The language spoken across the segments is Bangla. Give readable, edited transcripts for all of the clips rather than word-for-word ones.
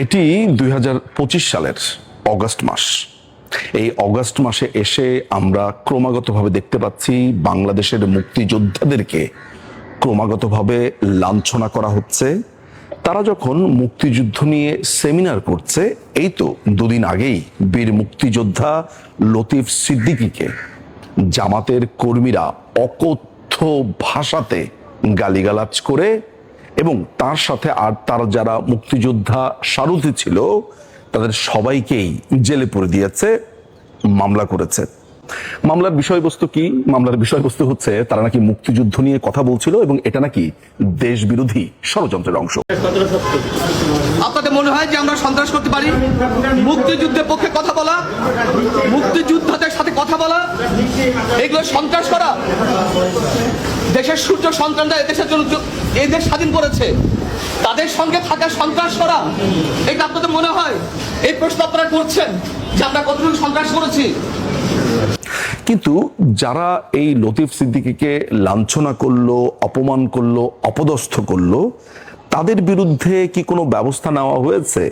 এটি 2025 সালের অগাস্ট মাস। এই অগাস্ট মাসে এসে আমরা ক্রমাগতভাবে দেখতে পাচ্ছি বাংলাদেশের মুক্তিযোদ্ধাদেরকে ক্রমাগতভাবে লাঞ্ছনা করা হচ্ছে। তারা যখন মুক্তিযুদ্ধ নিয়ে সেমিনার করছে, এই তো দুদিন আগেই বীর মুক্তিযোদ্ধা লতিফ সিদ্দিকীকে জামাতের কর্মীরা অকথ্য ভাষাতে গালিগালাজ করে এবং তার সাথে আর তার যারা মুক্তিযোদ্ধা সারথি ছিল তাদের সবাইকেই জেলে পুরে দিয়েছে, মামলা করেছে। মামলার বিষয়বস্তু কি? মামলার বিষয়বস্তু হচ্ছে তারা নাকি মুক্তিযুদ্ধ নিয়ে কথা বলছিল এবং এটা নাকি দেশ বিরোধী ষড়যন্ত্রের অংশ। আপনাদের মনে হয় যে আমরা সন্ত্রাস করতে পারি? মুক্তিযুদ্ধের পক্ষে কথা বলা, মুক্তিযোদ্ধাদের সাথে কথা বলা, এগুলো সন্ত্রাস করা? দেশের সূর্য সন্তানরা এদেশের জন্য এই দেশ স্বাধীন করেছে, তাদের সঙ্গে থাকা সন্ত্রাস করা, এটা আপনাদের মনে হয়? এই প্রশ্ন আপনারা করছেন যে আমরা কতটুকু সন্ত্রাস করেছি? কিন্তু যারা এই লতিফ সিদ্দিকীকে লাঞ্ছনা করলো, অপমান করলো, অপদস্থ করলো, তাদের বিরুদ্ধে কি কোনো ব্যবস্থা নেওয়া হয়েছে?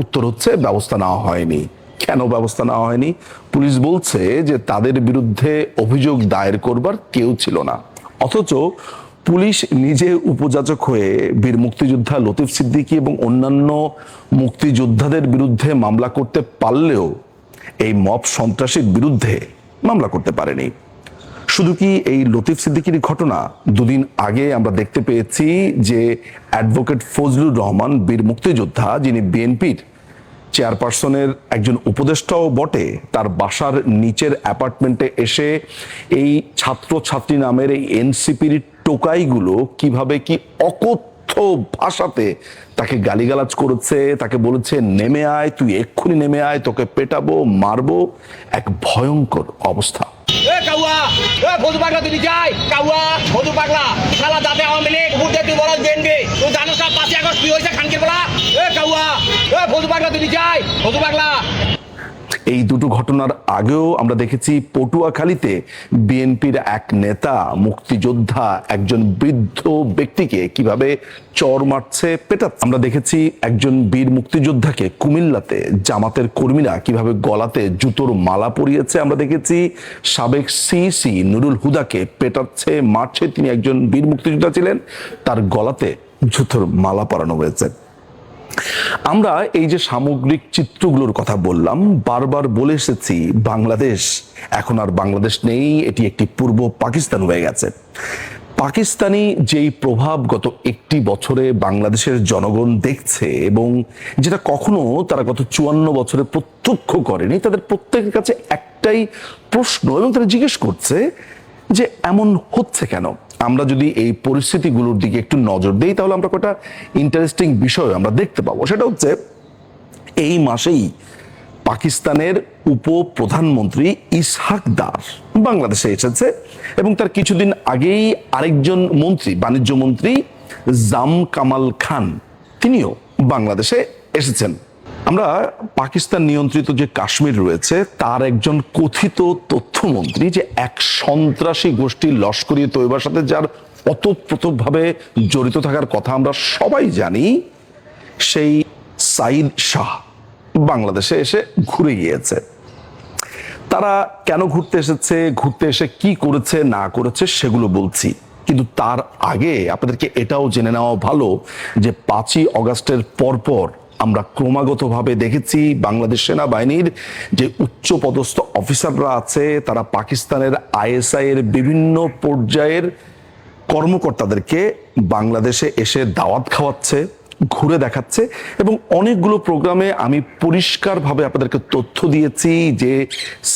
উত্তর হচ্ছে ব্যবস্থা নেওয়া হয়নি। কেন ব্যবস্থা নেওয়া হয়নি? পুলিশ বলছে যে তাদের বিরুদ্ধে অভিযোগ দায়ের করবার কেউ ছিল না। অথচ পুলিশ নিজে উপযাচক হয়ে বীর মুক্তিযোদ্ধা লতিফ সিদ্দিকী এবং অন্যান্য মুক্তিযোদ্ধাদের বিরুদ্ধে মামলা করতে পারলেও এই মব সন্ত্রাসীর বিরুদ্ধে মামলা করতে পারেনি। শুধু কি এই লতিফ সিদ্দিকীর ঘটনা? দুদিন আগে আমরা দেখতে পেয়েছি যে অ্যাডভোকেট ফজলুর রহমান, বীর মুক্তিযোদ্ধা, যিনি বিএনপির চেয়ারপারসনের একজন উপদেষ্টাও বটে, তার বাসার নিচের অ্যাপার্টমেন্টে এসে এই ছাত্রছাত্রী নামের এই এনসিপির টোকাইগুলো কিভাবে কি অকথ্য ভাষাতে তাকে গালিগালাজ করেছে, তাকে বলেছে নেমে আয়, তুই এক্ষুনি নেমে আয়, তোকে পেটাবো, মারবো। এক ভয়ঙ্কর অবস্থা। এই দুটো ঘটনার আগেও আমরা দেখেছি পটুয়াখালীতে বিএনপির এক নেতা, মুক্তিযোদ্ধা, একজন বৃদ্ধ ব্যক্তিকে কিভাবে চর মারছে, পেটাচ্ছে। আমরা দেখেছি একজন বীর মুক্তিযোদ্ধাকে কুমিল্লাতে জামাতের কর্মীরা কিভাবে গলাতে জুতোর মালা পরিয়েছে। আমরা দেখেছি সাবেক সিসি নুরুল হুদাকে পেটাচ্ছে, মারছে। তিনি একজন বীর মুক্তিযোদ্ধা ছিলেন, তার গলাতে জুতোর মালা পরানো হয়েছে। আমরা এই যে সামগ্রিক চিত্রগুলোর কথা বললাম, বারবার বলে এসেছি বাংলাদেশ এখন আর বাংলাদেশ নেই, এটি একটি পূর্ব পাকিস্তান হয়ে গেছে। পাকিস্তানি যেই প্রভাব গত একটি বছরে বাংলাদেশের জনগণ দেখছে এবং যেটা কখনো তারা গত 54 বছরে প্রত্যক্ষ করেনি, তাদের প্রত্যেকের কাছে একটাই প্রশ্ন এবং তারা জিজ্ঞেস করছে যে এমন হচ্ছে কেন। আমরা যদি এই পরিস্থিতিগুলোর দিকে একটু নজর দিই তাহলে আমরা কয়েকটা ইন্টারেস্টিং বিষয় আমরা দেখতে পাবো। সেটা হচ্ছে এই মাসেই পাকিস্তানের উপপ্রধানমন্ত্রী ইসহাক দার বাংলাদেশে এসেছে এবং তার কিছুদিন আগেই আরেকজন মন্ত্রী, বাণিজ্য মন্ত্রী জাম কামাল খান, তিনিও বাংলাদেশে এসেছেন। আমরা পাকিস্তান নিয়ন্ত্রিত যে কাশ্মীর রয়েছে তার একজন কথিত তথ্যমন্ত্রী, যে এক সন্ত্রাসী গোষ্ঠী লস্করি তৈবার সাথে যার ওতপ্রোতভাবে জড়িত থাকার কথা আমরা সবাই জানি, সেই সাইদ শাহ বাংলাদেশে এসে ঘুরে গিয়েছে। তারা কেন ঘুরতে এসেছে, ঘুরতে এসে কি করেছে না করেছে সেগুলো বলছি, কিন্তু তার আগে আপনাদেরকে এটাও জেনে নেওয়া ভালো যে 5ই অগাস্টের পরপর আমরা ক্রমাগতভাবে দেখেছি বাংলাদেশ সেনাবাহিনীর যে উচ্চপদস্থ অফিসাররা আছে তারা পাকিস্তানের আইএসআই এর বিভিন্ন পর্যায়ের কর্মকর্তাদেরকে বাংলাদেশে এসে দাওয়াত খাওয়াচ্ছে, ঘুরে দেখাচ্ছে এবং অনেকগুলো প্রোগ্রামে আমি পরিষ্কারভাবে আপনাদেরকে তথ্য দিয়েছি যে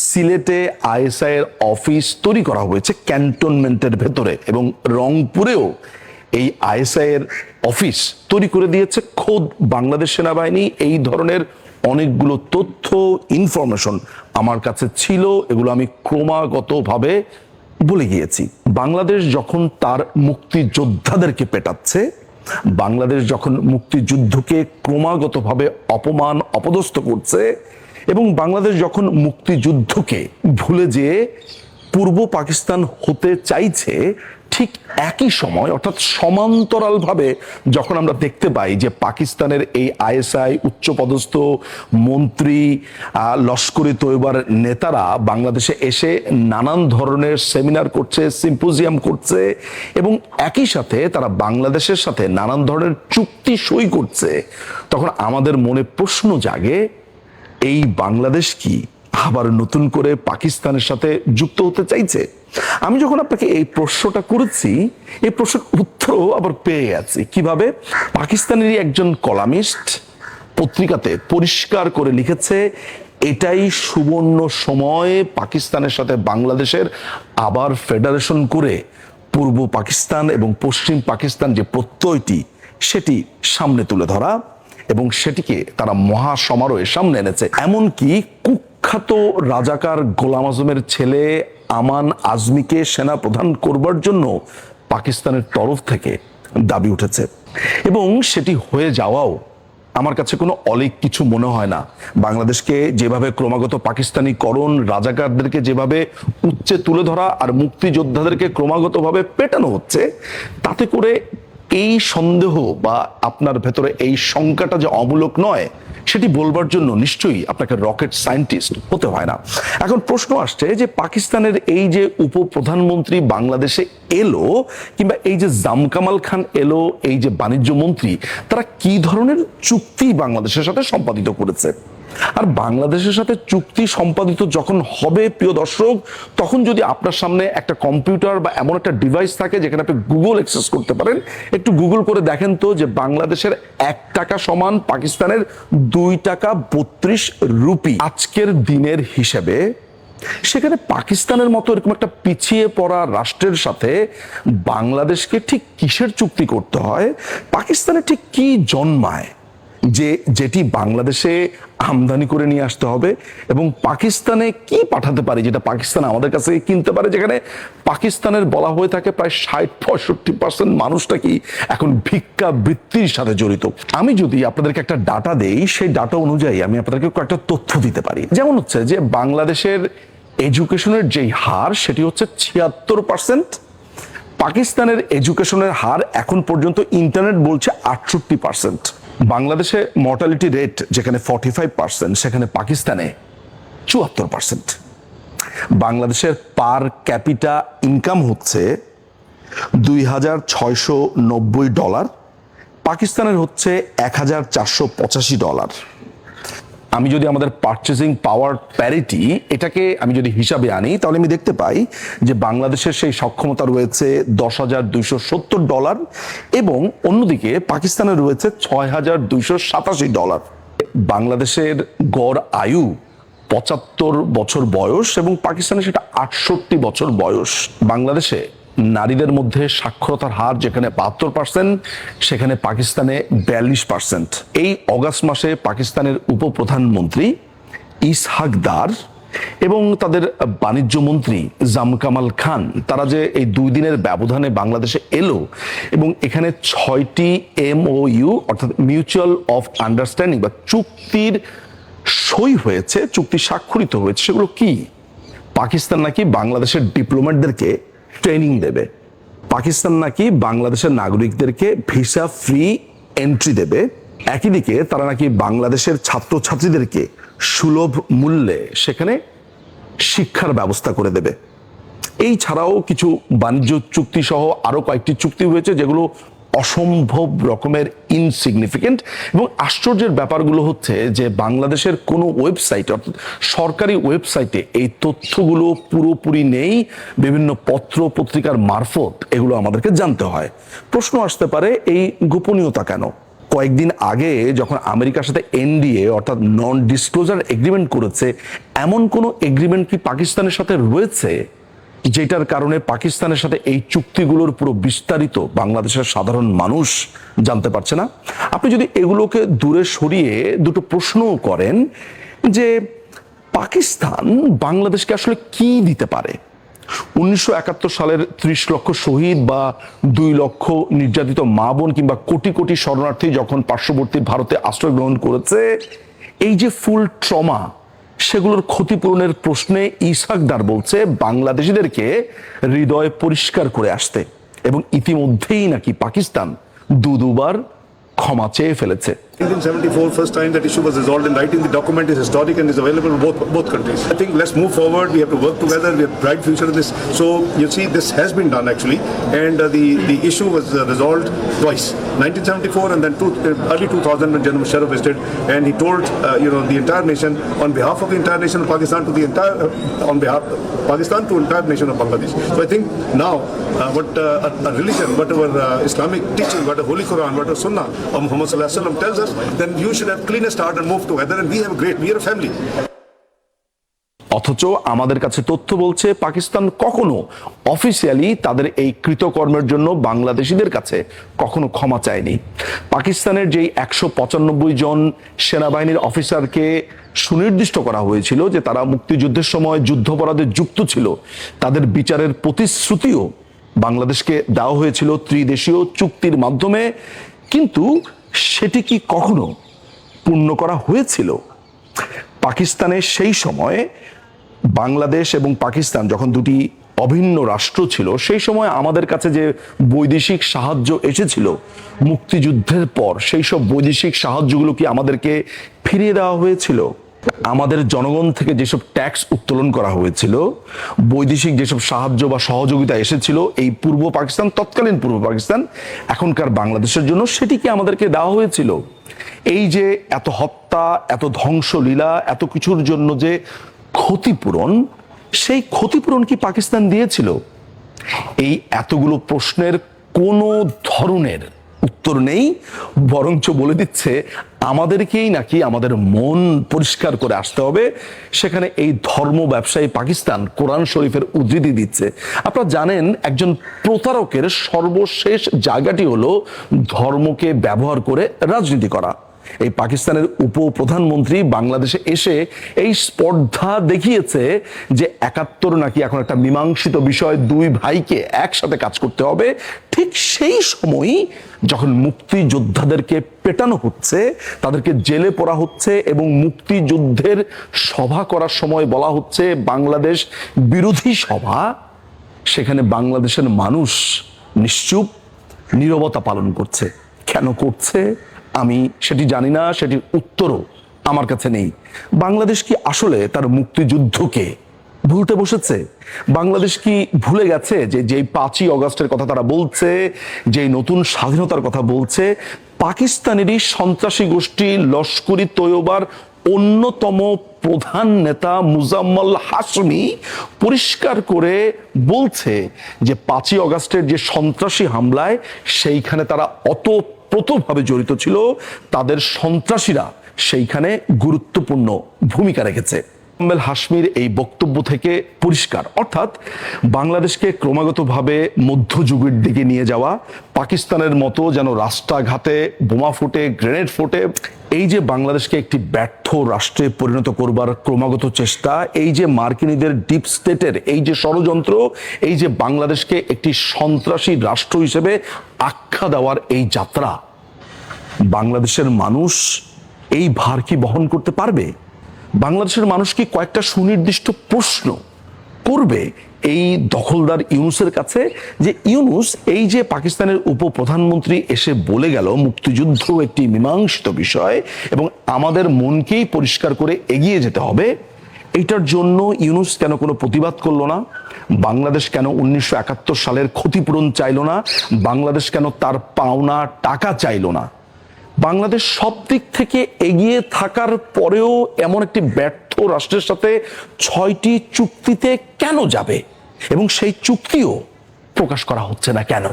সিলেটে আইএসআই এর অফিস তৈরি করা হয়েছে ক্যান্টনমেন্টের ভেতরে এবং রংপুরেও এই আইএসআই এর অফিস তৈরি করে দিয়েছে খোদ বাংলাদেশ সেনাবাহিনী। এই ধরনের অনেকগুলো তথ্য, ইনফরমেশন আমার কাছে ছিল, এগুলো আমি ক্রমাগতভাবে বলে গিয়েছি। বাংলাদেশ যখন তার মুক্তিযোদ্ধাদেরকে পেটাচ্ছে, বাংলাদেশ যখন মুক্তিযুদ্ধকে ক্রমাগতভাবে অপমান, অপদস্থ করছে এবং বাংলাদেশ যখন মুক্তিযুদ্ধকে ভুলে যেয়ে পূর্ব পাকিস্তান হতে চাইছে, ঠিক একই সময় অর্থাৎ সমান্তরালভাবে যখন আমরা দেখতে পাই যে পাকিস্তানের এই আইএসআই উচ্চপদস্থ মন্ত্রী, লস্করি তৈবার নেতারা বাংলাদেশে এসে নানান ধরনের সেমিনার করছে, সিম্পোজিয়াম করছে এবং একই সাথে তারা বাংলাদেশের সাথে নানান ধরনের চুক্তি সই করছে, তখন আমাদের মনে প্রশ্ন জাগে, এই বাংলাদেশ কি আবার নতুন করে পাকিস্তানের সাথে যুক্ত হতে চাইছে? আমি যখন আপনাকে এই প্রশ্নটা করেছি, এই প্রশ্নের উত্তরও আবার পেয়ে গেছি। কিভাবে? পাকিস্তানেরই একজন কলামিস্ট পত্রিকাতে পরিষ্কার করে লিখেছে, এটাই সুবর্ণ সময় পাকিস্তানের সাথে বাংলাদেশের আবার ফেডারেশন করে পূর্ব পাকিস্তান এবং পশ্চিম পাকিস্তান যে প্রত্যয়টি সেটি সামনে তুলে ধরা, এবং সেটিকে তারা মহা সমারোহে সামনে এনেছে। এমনকি কুখ্যাত রাজাকার গোলাম আজমের ছেলে আমান আজমিকে সেনা প্রধান করবার জন্য পাকিস্তানের তরফ থেকে দাবি উঠেছে, এবং সেটি হয়ে যাওয়াও আমার কাছে কোনো অলীক কিছু মনে হয় না। বাংলাদেশকে যেভাবে ক্রমাগত পাকিস্তানিকরণ, রাজাকারদেরকে যেভাবে উচ্চে তুলে ধরা আর মুক্তিযোদ্ধাদেরকে ক্রমাগতভাবে পেটানো হচ্ছে, তাতে করে এই সন্দেহ বা আপনার ভেতরে এই শঙ্কাটা যে অমূলক নয়, সেটি বলবার জন্য নিশ্চয়ই আপনাকে রকেট সায়েন্টিস্ট হতে হয় না। এখন প্রশ্ন আসছে যে পাকিস্তানের এই যে উপপ্রধানমন্ত্রী বাংলাদেশে এলো, কিংবা এই যে জামকামাল খান এলো, এই যে বাণিজ্য মন্ত্রী, তারা কি ধরনের চুক্তি বাংলাদেশের সাথে সম্পাদিত করেছে? আর বাংলাদেশের সাথে চুক্তি সম্পাদিত যখন হবে, প্রিয় দর্শক, তখন যদি আপনার সামনে একটা কম্পিউটার বা এমন একটা ডিভাইস থাকে যেখানে আপনি গুগল অ্যাক্সেস করতে পারেন, একটু গুগল করে দেখেন তো যে বাংলাদেশের 1 টাকা সমান পাকিস্তানের 2 টাকা 32 রুপি আজকের দিনের হিসেবে। সেখানে পাকিস্তানের মতো এরকম একটা পিছিয়ে পড়া রাষ্ট্রের সাথে বাংলাদেশকে ঠিক কিসের চুক্তি করতে হয়, পাকিস্তানে ঠিক কি জন্মায় যেটি বাংলাদেশে আমদানি করে নিয়ে আসতে হবে, এবং পাকিস্তানে কি পাঠাতে পারি যেটা পাকিস্তান আমাদের কাছে কিনতে পারে, যেখানে পাকিস্তানের বলা হয়ে থাকে প্রায় 60-65% মানুষটা কি এখন ভিক্ষা বৃত্তির সাথে জড়িত। আমি যদি আপনাদেরকে একটা ডাটা দেই, সেই ডাটা অনুযায়ী আমি আপনাদেরকে কয়েকটা তথ্য দিতে পারি। যেমন হচ্ছে যে বাংলাদেশের এডুকেশনের যেই হার, সেটি হচ্ছে 76%। পাকিস্তানের এডুকেশনের হার এখন পর্যন্ত ইন্টারনেট বলছে 68%। বাংলাদেশে মর্টালিটি রেট যেখানে 45%, সেখানে পাকিস্তানে 74%। বাংলাদেশের পার ক্যাপিটা ইনকাম হচ্ছে $2,690, পাকিস্তানের হচ্ছে $1,485। আমি যদি আমাদের পারচেজিং পাওয়ার প্যারিটি এটাকে আমি যদি হিসাবে আনি, তাহলে আমি দেখতে পাই যে বাংলাদেশের সেই সক্ষমতা রয়েছে $10,270 এবং অন্যদিকে পাকিস্তানের রয়েছে $6,287। বাংলাদেশের গড় আয়ু 75 বছর বয়স এবং পাকিস্তানে সেটা 68 বছর বয়স। বাংলাদেশে নারীদের মধ্যে সাক্ষরতার হার যেখানে 72%, সেখানে পাকিস্তানে 42%। এই অগাস্ট মাসে পাকিস্তানের উপপ্রধানমন্ত্রী ইসহাক দার এবং তাদের বাণিজ্য মন্ত্রী জামকামাল খান, তারা যে এই 2 দিনের ব্যবধানে বাংলাদেশে এলো এবং এখানে 6টি MOU অর্থাৎ মিউচুয়াল অফ আন্ডারস্ট্যান্ডিং বা চুক্তির সই হয়েছে, চুক্তি স্বাক্ষরিত হয়েছে। সেগুলো কি? পাকিস্তান নাকি বাংলাদেশের ডিপ্লোম্যাটদেরকে ট্রেনিং দেবে, পাকিস্তান নাকি বাংলাদেশের নাগরিকদেরকে ভিসা ফ্রি এন্ট্রি দেবে, একই দিকে তারা নাকি বাংলাদেশের ছাত্রছাত্রীদেরকে সুলভ মূল্যে সেখানে শিক্ষার ব্যবস্থা করে দেবে। এই ছাড়াও কিছু বাণিজ্য চুক্তি সহ আরো কয়েকটি চুক্তি হয়েছে যেগুলো অসম্ভব রকমের ইনসিগনিফিকেন্ট। এবং আশ্চর্যের ব্যাপারগুলো হচ্ছে যে বাংলাদেশের কোনো ওয়েবসাইট অর্থাৎ সরকারি ওয়েবসাইটে এই তথ্যগুলো পুরোপুরি নেই, বিভিন্ন পত্র পত্রিকার মারফত এগুলো আমাদেরকে জানতে হয়। প্রশ্ন আসতে পারে, এই গোপনীয়তা কেন? কয়েকদিন আগে যখন আমেরিকার সাথে NDA অর্থাৎ নন ডিসক্লোজার এগ্রিমেন্ট করেছে, এমন কোনো এগ্রিমেন্ট কি পাকিস্তানের সাথে রয়েছে যেটার কারণে পাকিস্তানের সাথে এই চুক্তিগুলোর পুরো বিস্তারিত বাংলাদেশের সাধারণ মানুষ জানতে পারছে না? আপনি যদি এগুলোকে দূরে সরিয়ে দুটো প্রশ্নও করেন যে পাকিস্তান বাংলাদেশকে আসলে কি দিতে পারে? 1971 সালের 30 লক্ষ শহীদ বা 2 লক্ষ নির্যাতিত মা বোন কিংবা কোটি কোটি শরণার্থী যখন পার্শ্ববর্তী ভারতে আশ্রয় গ্রহণ করেছে, এই যে ফুল ট্রমা, সেগুলোর ক্ষতিপূরণের প্রশ্নে ইসহাক দার বলছে বাংলাদেশিদেরকে হৃদয় পরিষ্কার করে আসতে। এবং ইতিমধ্যেই নাকি পাকিস্তান দুবার ক্ষমা চেয়ে ফেলেছে। 1974, first time that issue was resolved in writing. The document is historic and is available in both countries. I think let's move forward. We have to work together. We have bright future in this. So you see, this has been done actually, and the issue was resolved twice. 1974 and then early 2000 when General Musharraf visited, and he told the entire nation on behalf of the entire nation of Pakistan to the entire on behalf of Pakistan to entire nation of Bangladesh. So I think now what a religion, whatever Islamic teaching, what a Holy Quran, what a Sunnah of Muhammad Sallallahu Alaihi Wasallam tells us, then you should have cleanest heart and move together, and we are a family. অথচ আমাদের কাছে তথ্য বলছে পাকিস্তান কখনো অফিসিয়ালি তাদের এই কৃতকর্মের জন্য বাংলাদেশিদের কাছে কখনো ক্ষমা চায়নি। পাকিস্তানের যেই 195 জন সেনাবাহিনীর অফিসারকে সুনির্দিষ্ট করা হয়েছিল যে তারা মুক্তিযুদ্ধের সময় যুদ্ধাপরাধে যুক্ত ছিল, তাদের বিচারের প্রতিশ্রুতিও বাংলাদেশকে দেওয়া হয়েছিল ত্রিদেশীয় চুক্তির মাধ্যমে, কিন্তু সেটি কি কখনো পূর্ণ করা হয়েছিল? পাকিস্তানের সেই সময় বাংলাদেশ এবং পাকিস্তান যখন দুটি অভিন্ন রাষ্ট্র ছিল, সেই সময় আমাদের কাছে যে বৈদেশিক সাহায্য এসেছিল মুক্তিযুদ্ধের পর, সেই সব বৈদেশিক সাহায্যগুলো কি আমাদেরকে ফিরিয়ে দেওয়া হয়েছিল? আমাদের জনগণ থেকে যেসব ট্যাক্স উত্তোলন করা হয়েছিল, বৈদেশিক যেসব সাহায্য বা সহযোগিতা এসেছিল এই পূর্ব পাকিস্তান, তৎকালীন পূর্ব পাকিস্তান, এখনকার বাংলাদেশের জন্য, সেটি কি আমাদেরকে দেওয়া হয়েছিল? এই যে এত হত্যা, এত ধ্বংসলীলা, এত কিছুর জন্য যে ক্ষতিপূরণ, সেই ক্ষতিপূরণ কি পাকিস্তান দিয়েছিল? এই এতগুলো প্রশ্নের কোনো ধরনের উত্তর নেই, বরঞ্চ বলে দিচ্ছে আমাদেরকেই নাকি আমাদের মন পরিষ্কার করে আসতে হবে। সেখানে এই ধর্ম ব্যবসায়ী পাকিস্তান কোরআন শরীফের উদ্ধৃতি দিচ্ছে। আপনারা জানেন একজন প্রতারকের সর্বশেষ জায়গাটি হলো ধর্মকে ব্যবহার করে রাজনীতি করা। এই পাকিস্তানের উপপ্রধানমন্ত্রী বাংলাদেশে এসে এই স্পর্ধা দেখিয়েছে যে 71 নাকি এখন একটা মীমাংসিত বিষয়, দুই ভাইকে একসাথে কাজ করতে হবে। ঠিক সেই সময়ই যখন মুক্তিযোদ্ধাদেরকে পেটানো হচ্ছে, তাদেরকে জেলে পড়া হচ্ছে এবং মুক্তিযুদ্ধের সভা করার সময় বলা হচ্ছে বাংলাদেশ বিরোধী সভা, সেখানে বাংলাদেশের মানুষ নিশ্চুপ নীরবতা পালন করছে। কেন করছে আমি সেটি জানি না, সেটির উত্তরও আমার কাছে নেই। বাংলাদেশ কি আসলে তার মুক্তিযুদ্ধকে ভুলতে বসেছে? বাংলাদেশ কি ভুলে গেছে যে যেই 5ই অগস্টের কথা তারা বলছে, যেই নতুন স্বাধীনতার কথা বলছে, পাকিস্তানেরই সন্ত্রাসী গোষ্ঠী লস্করি তৈয়বার অন্যতম প্রধান নেতা মুজাম্মেল হাশমি পরিষ্কার করে বলছে যে 5ই অগস্টের যে সন্ত্রাসী হামলায় সেইখানে তারা ওতপ্রোতভাবে জড়িত ছিল, তাদের সন্ত্রাসীরা সেইখানে গুরুত্বপূর্ণ ভূমিকা রেখেছে। মুজাম্মেল হাশমির এই বক্তব্য থেকে পরিষ্কার, অর্থাৎ বাংলাদেশকে ক্রমাগতভাবে মধ্যযুগের দিকে নিয়ে যাওয়া, পাকিস্তানের মতো যেন রাস্তাঘাটে বোমা ফোটে, গ্রেনেড ফোটে, এই যে বাংলাদেশকে একটি ব্যর্থ রাষ্ট্রে পরিণত করবার ক্রমাগত চেষ্টা, এই যে মার্কিনীদের ডিপ স্টেটের এই যে ষড়যন্ত্র, এই যে বাংলাদেশকে একটি সন্ত্রাসী রাষ্ট্র হিসেবে আখ্যা দেওয়ার এই যাত্রা, বাংলাদেশের মানুষ এই ভার কি বহন করতে পারবে? বাংলাদেশের মানুষ কি কয়েকটা সুনির্দিষ্ট প্রশ্ন করবে এই দখলদার ইউনূসের কাছে, যে ইউনূস এই যে পাকিস্তানের উপপ্রধানমন্ত্রী এসে বলে গেল মুক্তিযুদ্ধ একটি মীমাংসিত বিষয় এবং আমাদের মনকেই পরিষ্কার করে এগিয়ে যেতে হবে, এইটার জন্য ইউনূস কেন কোনো প্রতিবাদ করলো না? বাংলাদেশ কেন 1971 সালের ক্ষতিপূরণ চাইলো না? বাংলাদেশ কেন তার পাওনা টাকা চাইলো না? বাংলাদেশ সব দিক থেকে এগিয়ে থাকার পরেও এমন একটি ব্যর্থ রাষ্ট্রের সাথে 6টি চুক্তিতে কেন যাবে এবং সেই চুক্তিও প্রকাশ করা হচ্ছে না কেন?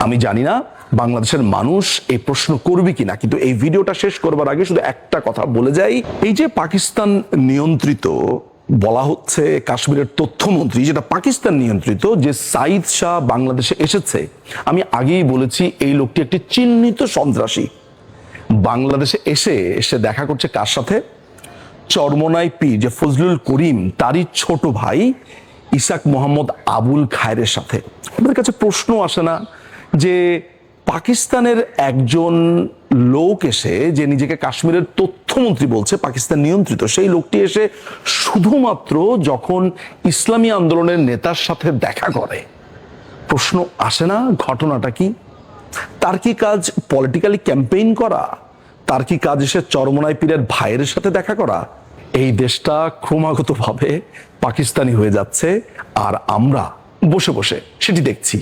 আমি জানি না বাংলাদেশের মানুষ এই প্রশ্ন করবে কিনা, কিন্তু এই ভিডিওটা শেষ করবার আগে শুধু একটা কথা বলে যাই। এই যে পাকিস্তান নিয়ন্ত্রিত বলা হচ্ছে কাশ্মীরের তথ্যমন্ত্রী, যেটা পাকিস্তান নিয়ন্ত্রিত, যে সাইদ শাহ বাংলাদেশে এসেছে, আমি আগেই বলেছি এই লোকটি একটি চিহ্নিত সন্ত্রাসী। বাংলাদেশে এসে দেখা করছে কার সাথে? চরমোনাই পীর যে ফজলুল করিম, তারই ছোট ভাই ইসাক মোহাম্মদ আবুল খায়েরের সাথে। আমাদের কাছে প্রশ্ন আসে না যে পাকিস্তানের একজন লোক এসে, যে নিজেকে কাশ্মীরের তথ্যমন্ত্রী বলছে, পাকিস্তান নিয়ন্ত্রিত, সেই লোকটি এসে শুধুমাত্র যখন ইসলামী আন্দোলনের নেতার সাথে দেখা করে প্রশ্ন আসে না ঘটনাটা কি? তার কি কাজ পলিটিক্যালি ক্যাম্পেইন করা? তার কি কাজ এসে চরমোনাই পীরের ভাইয়ের সাথে দেখা করা? এই দেশটা ক্রমাগতভাবে পাকিস্তানি হয়ে যাচ্ছে, আর আমরা বসে বসে সেটি দেখছি।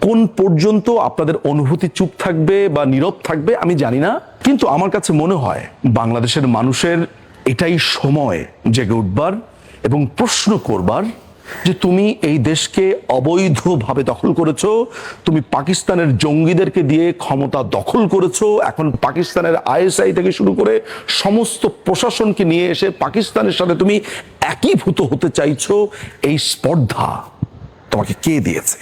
কোন পর্যন্ত আপনাদের অনুভূতি চুপ থাকবে বা নীরব থাকবে আমি জানি না, কিন্তু আমার কাছে মনে হয় বাংলাদেশের মানুষের এটাই সময় জেগে উঠবার এবং প্রশ্ন করবার যে তুমি এই দেশকে অবৈধভাবে দখল করেছো, তুমি পাকিস্তানের জঙ্গিদেরকে দিয়ে ক্ষমতা দখল করেছো, এখন পাকিস্তানের আইএসআই থেকে শুরু করে সমস্ত প্রশাসনকে নিয়ে এসে পাকিস্তানের সাথে তুমি একীভূত হতে চাইছো। এই স্পর্ধা তোমাকে কে দিয়েছে?